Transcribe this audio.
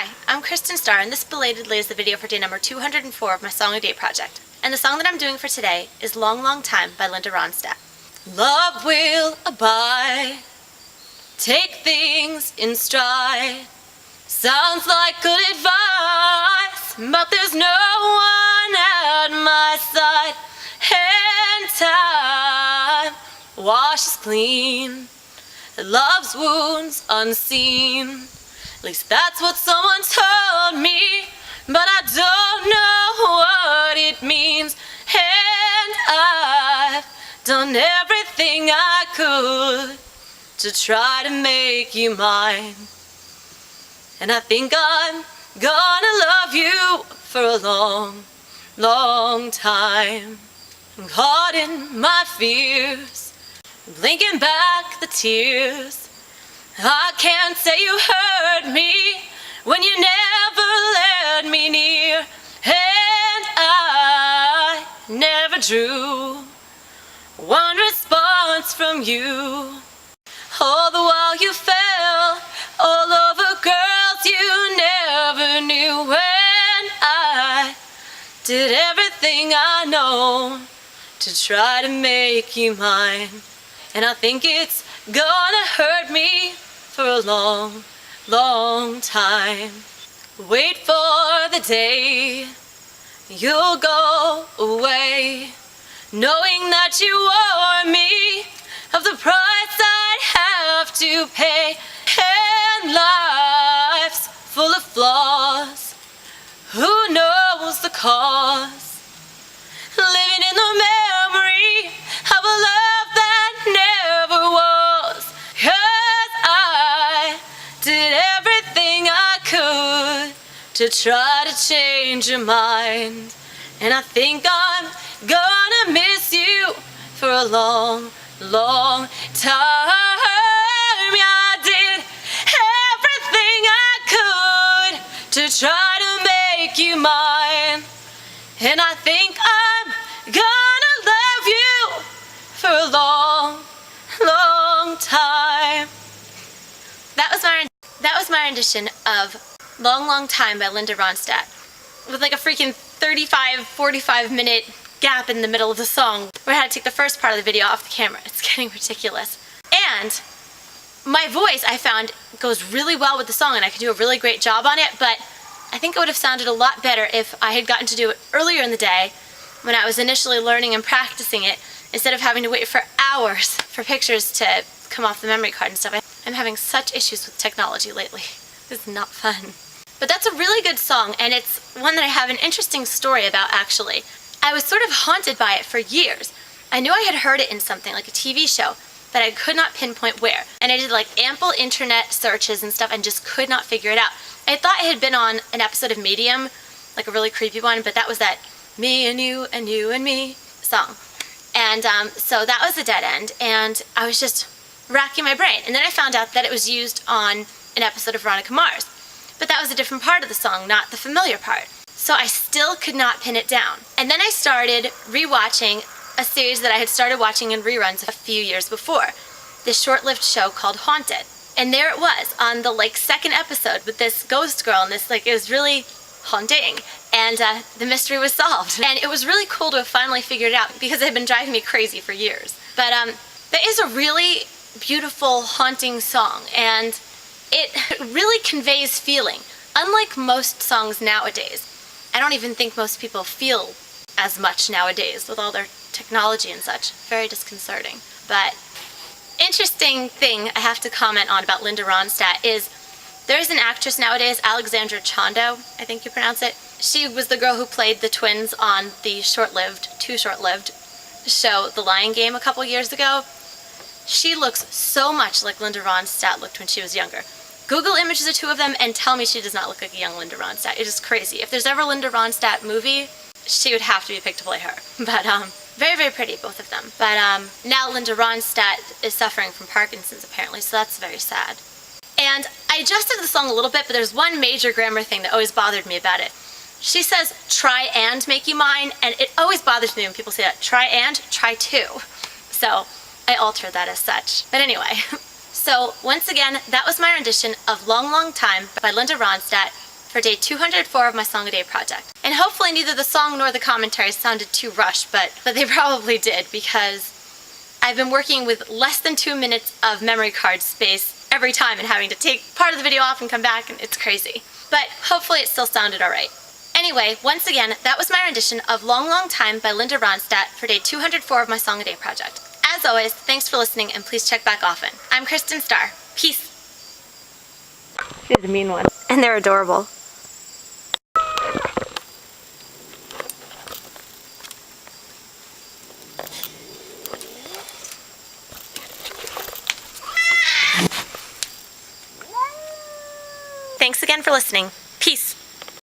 Hi, I'm Kristin Star, and this belatedly is the video for day number 204 of my Song a Day project. And the song that I'm doing for today is Long, Long Time by Linda Ronstadt. Love will abide, take things in stride. Sounds like good advice, but there's no one at my side. And time washes clean love's wounds unseen. At least that's what someone told me, but I don't know what it means. And I've done everything I could to try to make you mine. And I think I'm gonna love you for a long, long time. I'm caught in my fears, blinking back the tears. I can't say you hurt me when you never let me near. And I never drew one response from you. All the while you fell all over girls you never knew. When I did everything I know to try to make you mine. And I think it's gonna hurt me for a long, long time. Wait for the day you'll go away, knowing that you warned me of the price I'd have to pay. And life's full of flaws, who knows the cause? Living in the memory of a love that never was. 'Cause I did everything I could to try to change your mind. And I think I'm gonna miss you for a long, long time. Yeah, I did everything I could to try to make you mine. And I think I'm gonna love you for a long, long time. That was my rendition of Long, Long Time by Linda Ronstadt, with like a freaking 45 minute gap in the middle of the song where I had to take the first part of the video off the camera. It's getting ridiculous. And my voice, I found, goes really well with the song, and I could do a really great job on it, but I think it would have sounded a lot better if I had gotten to do it earlier in the day when I was initially learning and practicing it, instead of having to wait for hours for pictures to come off the memory card and stuff. I'm having such issues with technology lately. This is not fun. But that's a really good song, and it's one that I have an interesting story about, actually. I was sort of haunted by it for years. I knew I had heard it in something, like a TV show, but I could not pinpoint where. And I did like ample internet searches and stuff and just could not figure it out. I thought it had been on an episode of Medium, like a really creepy one, but that was that Me and You and You and Me song. And so that was a dead end, and I was just racking my brain. And then I found out that it was used on an episode of Veronica Mars. But that was a different part of the song, not the familiar part. So I still could not pin it down. And then I started rewatching a series that I had started watching in reruns a few years before, this short-lived show called Haunted. And there it was on the second episode with this ghost girl, and this it was really haunting, and the mystery was solved. And it was really cool to have finally figured it out, because it had been driving me crazy for years. But that is a really beautiful, haunting song, and it really conveys feeling. Unlike most songs nowadays, I don't even think most people feel as much nowadays with all their technology and such. Very disconcerting. But interesting thing I have to comment on about Linda Ronstadt is there's an actress nowadays, Alexandra Chondo, I think you pronounce it. She was the girl who played the twins on the too short-lived show The Lion Game a couple years ago. She looks so much like Linda Ronstadt looked when she was younger. Google images of two of them and tell me she does not look like a young Linda Ronstadt. It is crazy. If there's ever a Linda Ronstadt movie, she would have to be picked to play her. But very, very pretty, both of them. But now Linda Ronstadt is suffering from Parkinson's, apparently, so that's very sad. And I adjusted the song a little bit, but there's one major grammar thing that always bothered me about it. She says, try and make you mine, and it always bothers me when people say that. Try and, try to. So I altered that as such. But anyway, so once again, that was my rendition of Long, Long Time by Linda Ronstadt. for day 204 of my Song a Day project. And hopefully neither the song nor the commentary sounded too rushed, but they probably did, because I've been working with less than 2 minutes of memory card space every time and having to take part of the video off and come back, and it's crazy. But hopefully it still sounded alright. Anyway, once again, that was my rendition of Long Long Time by Linda Ronstadt for day 204 of my Song a Day project. As always, thanks for listening, and please check back often. I'm Kristin Star. Peace. She's a mean one. And they're adorable. Thanks again for listening. Peace.